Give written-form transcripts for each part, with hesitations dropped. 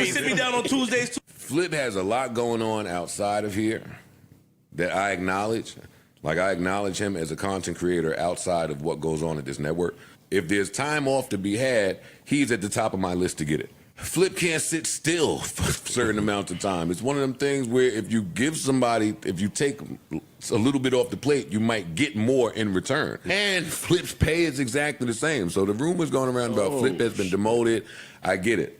ever sit me down on Tuesdays too? Flip has a lot going on outside of here that I acknowledge. Like, I acknowledge him as a content creator outside of what goes on at this network. If there's time off to be had, he's at the top of my list to get it. Flip can't sit still for certain amounts of time. It's one of them things where if you give somebody, if you take a little bit off the plate, you might get more in return. And Flip's pay is exactly the same. So the rumors going around about Flip has been demoted. I get it.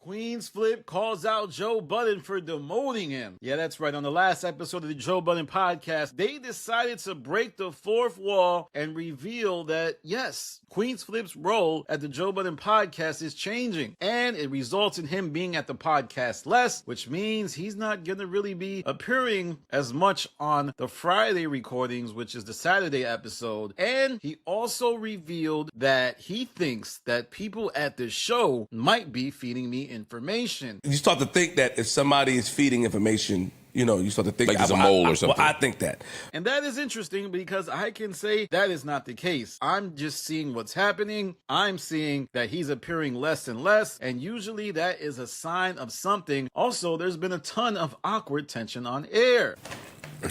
QueenzFlip calls out Joe Budden for demoting him. Yeah, that's right. On the last episode of the Joe Budden podcast, they decided to break the fourth wall and reveal that, yes, QueenzFlip's role at the Joe Budden podcast is changing. And it results in him being at the podcast less, which means he's not going to really be appearing as much on the Friday recordings, which is the Saturday episode. And he also revealed that he thinks that people at the show might be feeding me information. You start to think that if somebody is feeding information, you know, you start to think like it's a mole or something. Well, I think that. And that is interesting because I can say that is not the case. I'm just seeing what's happening. I'm seeing that he's appearing less and less, and usually that is a sign of something. Also, there's been a ton of awkward tension on air.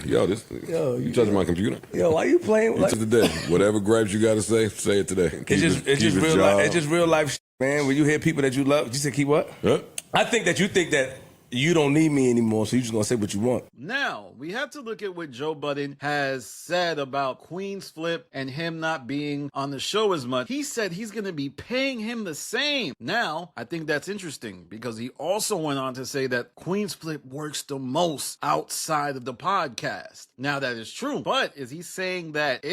Yo, you touching my computer? Yo, why you playing? Like, today. Whatever gripes you got to say it today. It's just real life shit, man. When you hear people that you love, you say keep what? Huh? I think that you think that you don't need me anymore, so you're just gonna say what you want. Now, we have to look at what Joe Budden has said about QueenzFlip and him not being on the show as much. He said he's gonna be paying him the same. Now, I think that's interesting because he also went on to say that QueenzFlip works the most outside of the podcast. Now, that is true, but is he saying that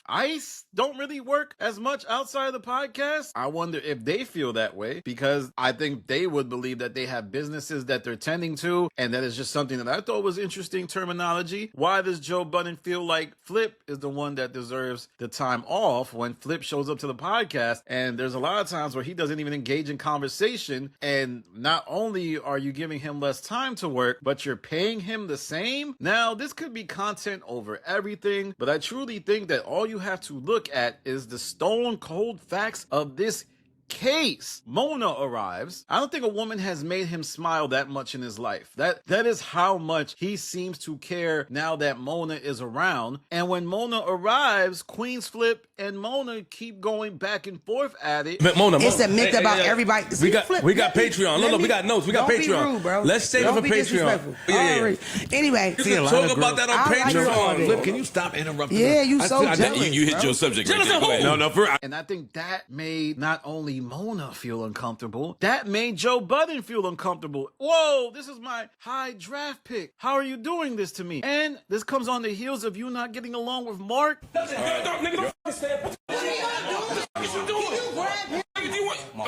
Ice don't really work as much outside of the podcast? I wonder if they feel that way, because I think they would believe that they have businesses that they're tending to, and that is just something that I thought was interesting terminology. Why does Joe Budden feel like Flip is the one that deserves the time off when Flip shows up to the podcast? And there's a lot of times where he doesn't even engage in conversation, and not only are you giving him less time to work, but you're paying him the same? Now, this could be content over everything, but I truly think that all you have to look at is the stone cold facts of this case. Mona arrives. I don't think a woman has made him smile that much in his life. That is how much he seems to care now that Mona is around. And when Mona arrives, QueenzFlip and Mona keep going back and forth at it. Mona, it's a myth about everybody. We got Patreon. Look, we got notes. We got Patreon. Don't be rude, bro. Let's save it for Patreon. Yeah. Anyway, you can talk about that on Patreon. Flip, can you stop interrupting? Yeah, you so jealous. You hit your subject right there. No, and I think that made not only Mona feel uncomfortable, that made Joe Budden feel uncomfortable. Whoa, this is my high draft pick. How are you doing this to me? And this comes on the heels of you not getting along with Mark. Are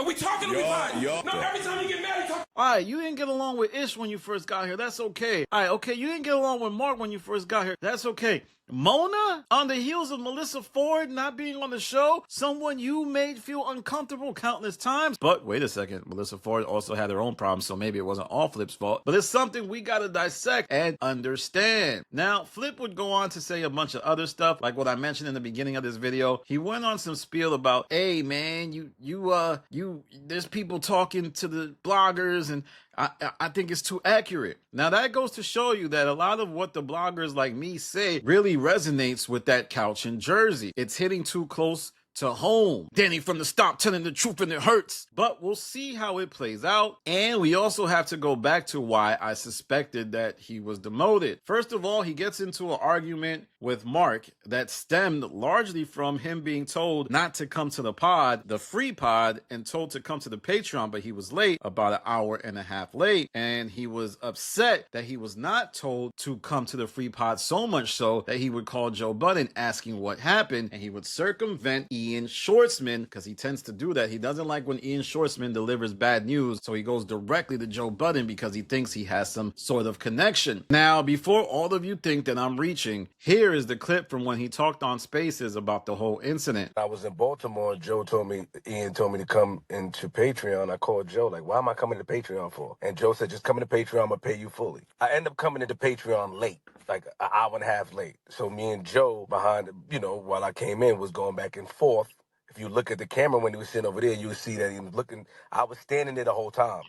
we talking or we lying? No, every time you get mad, you talk. Alright, you didn't get along with Ish when you first got here. That's okay. Alright, okay, you didn't get along with Mark when you first got here. That's okay. Mona, on the heels of Melissa Ford not being on the show, someone you made feel uncomfortable countless times. But wait a second, Melissa Ford also had her own problems, so maybe it wasn't all Flip's fault. But it's something we gotta dissect and understand. Now, Flip would go on to say a bunch of other stuff, like what I mentioned in the beginning of this video. He went on some spiel about, hey man, there's people talking to the bloggers, and I think it's too accurate. Now, that goes to show you that a lot of what the bloggers like me say really resonates with that couch in Jersey. It's hitting too close to home. Danny from the Stop telling the truth and it hurts. But we'll see how it plays out. And we also have to go back to why I suspected that he was demoted. First of all, he gets into an argument with Mark that stemmed largely from him being told not to come to the pod, the free pod, and told to come to the Patreon, but he was late, about an hour and a half late. And he was upset that he was not told to come to the free pod, so much so that he would call Joe Budden asking what happened, and he would circumvent Ian Schwartzman, because he tends to do that. He doesn't like when Ian Schwartzman delivers bad news, so he goes directly to Joe Budden because he thinks he has some sort of connection. Now, before all of you think that I'm reaching, here is the clip from when he talked on Spaces about the whole incident. I was in Baltimore. Ian told me to come into Patreon. I called Joe, like, why am I coming to Patreon for? And Joe said, just come into Patreon, I'm gonna pay you fully. I end up coming into Patreon late, like an hour and a half late. So me and Joe behind, while I came in, was going back and forth. If you look at the camera when he was sitting over there, you would see that he was looking. I was standing there the whole time.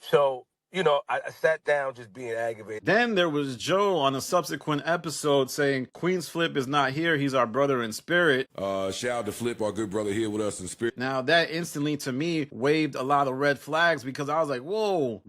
So, I sat down just being aggravated. Then there was Joe on a subsequent episode saying, QueenzFlip is not here. He's our brother in spirit. Shout out to Flip, our good brother here with us in spirit. Now, that instantly, to me, waved a lot of red flags because I was like, whoa,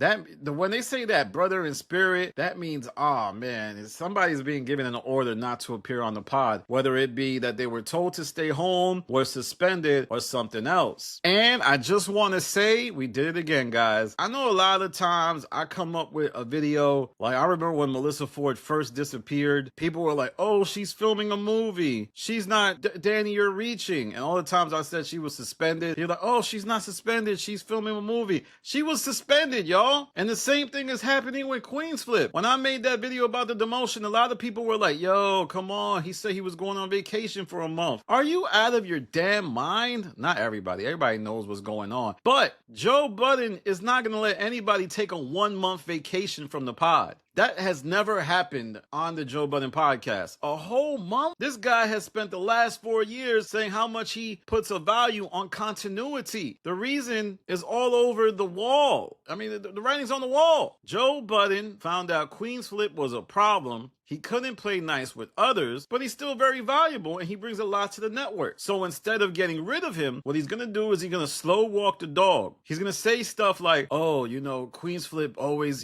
when they say that brother in spirit, that means, oh, man, somebody's being given an order not to appear on the pod, whether it be that they were told to stay home, were suspended, or something else. And I just want to say, we did it again, guys. I know a lot of times I come up with a video, like I remember when Melissa Ford first disappeared, people were like, oh, she's filming a movie. She's not, Danny, you're reaching. And all the times I said she was suspended, you're like, oh, she's not suspended. She's filming a movie. She was suspended, y'all. And the same thing is happening with QueenzFlip. When I made that video about the demotion, a lot of people were like, yo, come on. He said he was going on vacation for a month. Are you out of your damn mind? Not everybody. Everybody knows what's going on. But Joe Budden is not going to let anybody take a 1 month vacation from the pod. That has never happened on the Joe Budden podcast. A whole month? This guy has spent the last 4 years saying how much he puts a value on continuity. The reason is all over the wall. I mean, the writing's on the wall. Joe Budden found out QueenzFlip was a problem. He couldn't play nice with others, but he's still very valuable and he brings a lot to the network. So instead of getting rid of him, what he's going to do is he's going to slow walk the dog. He's going to say stuff like, oh, QueenzFlip always,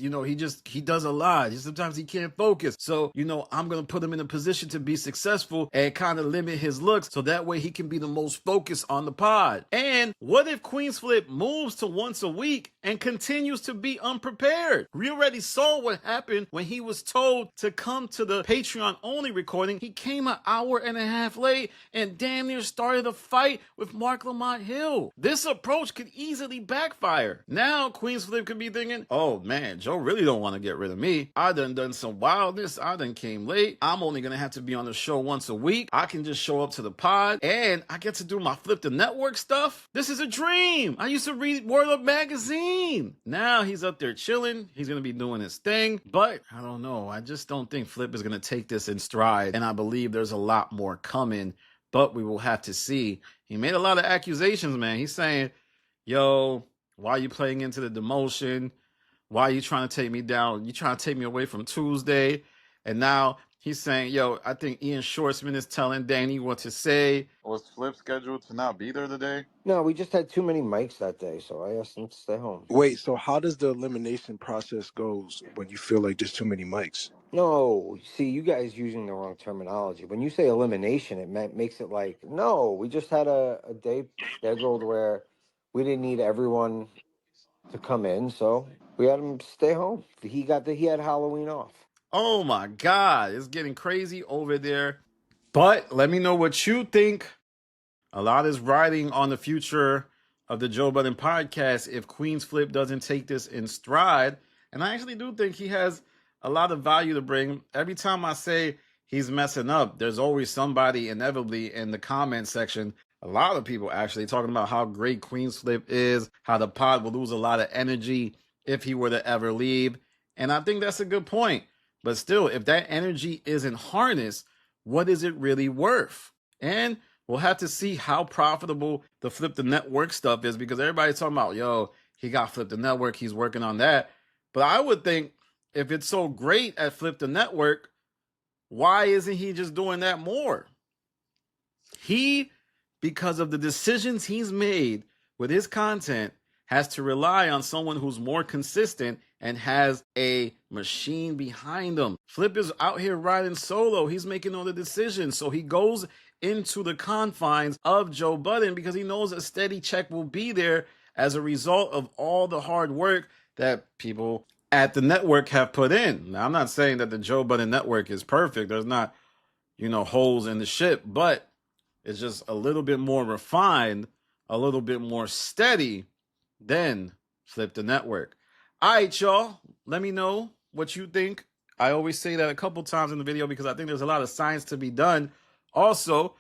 he does a lot. Sometimes he can't focus. So, I'm going to put him in a position to be successful and kind of limit his looks so that way he can be the most focused on the pod. And what if QueenzFlip moves to once a week and continues to be unprepared? We already saw what happened when he was told to come to the Patreon only recording. He came an hour and a half late and damn near started a fight with Mark Lamont Hill. This approach could easily backfire. Now QueenzFlip could be thinking, oh man, Joe really don't want to get rid of me. I done some wildness. I done came late. I'm only going to have to be on the show once a week. I can just show up to the pod and I get to do my Flip the Network stuff. This is a dream. I used to read Word Up magazine. Now he's up there chilling. He's going to be doing his thing, but I don't know. I just don't think Flip is going to take this in stride. And I believe there's a lot more coming, but we will have to see. He made a lot of accusations, man. He's saying, yo, why are you playing into the demotion? Why are you trying to take me down? You trying to take me away from Tuesday? And now he's saying, yo, I think Ian Schwartzman is telling Danny what to say. Was Flip scheduled to not be there today? No, we just had too many mics that day, so I asked him to stay home. Wait, so how does the elimination process goes when you feel like there's too many mics? No, see, you guys using the wrong terminology. When you say elimination, it makes it like, no, we just had a day scheduled where we didn't need everyone to come in, so we had him stay home. He had Halloween off. Oh my God, it's getting crazy over there. But let me know what you think. A lot is riding on the future of the Joe Budden podcast if QueenzFlip doesn't take this in stride. And I actually do think he has a lot of value to bring. Every time I say he's messing up, there's always somebody inevitably in the comment section. A lot of people actually talking about how great QueenzFlip is, how the pod will lose a lot of energy if he were to ever leave. And I think that's a good point. But still, if that energy isn't harnessed, what is it really worth? And we'll have to see how profitable the Flip the Network stuff is, because everybody's talking about, yo, he got Flip the Network, he's working on that. But I would think if it's so great at Flip the Network, why isn't he just doing that more? He, because of the decisions he's made with his content, has to rely on someone who's more consistent and has a machine behind him. Flip is out here riding solo. He's making all the decisions. So he goes into the confines of Joe Budden because he knows a steady check will be there as a result of all the hard work that people at the network have put in. Now, I'm not saying that the Joe Budden network is perfect. There's not, holes in the ship, but it's just a little bit more refined, a little bit more steady than Flip the Network. All right, y'all. Let me know what you think. I always say that a couple times in the video because I think there's a lot of science to be done. Also,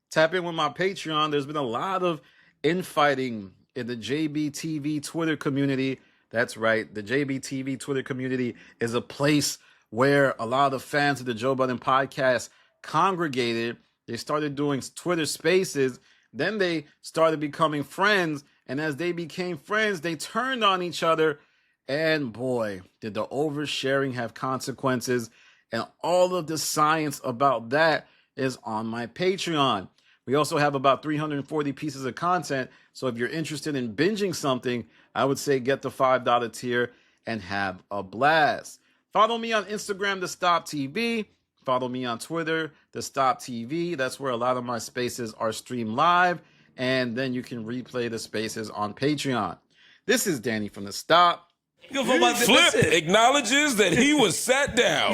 tap in with my Patreon. There's been a lot of infighting in the JBTV Twitter community. That's right. The JBTV Twitter community is a place where a lot of fans of the Joe Budden podcast congregated. They started doing Twitter spaces, Then they started becoming friends. And as they became friends, they turned on each other. And boy, did the oversharing have consequences. And all of the science about that is on my Patreon. We also have about 340 pieces of content. So if you're interested in binging something, I would say get the $5 tier and have a blast. Follow me on Instagram, The Stop TV. Follow me on Twitter, The Stop TV. That's where a lot of my spaces are streamed live. And then you can replay the spaces on Patreon. This is Danny from The Stop. Flip acknowledges that he was sat down.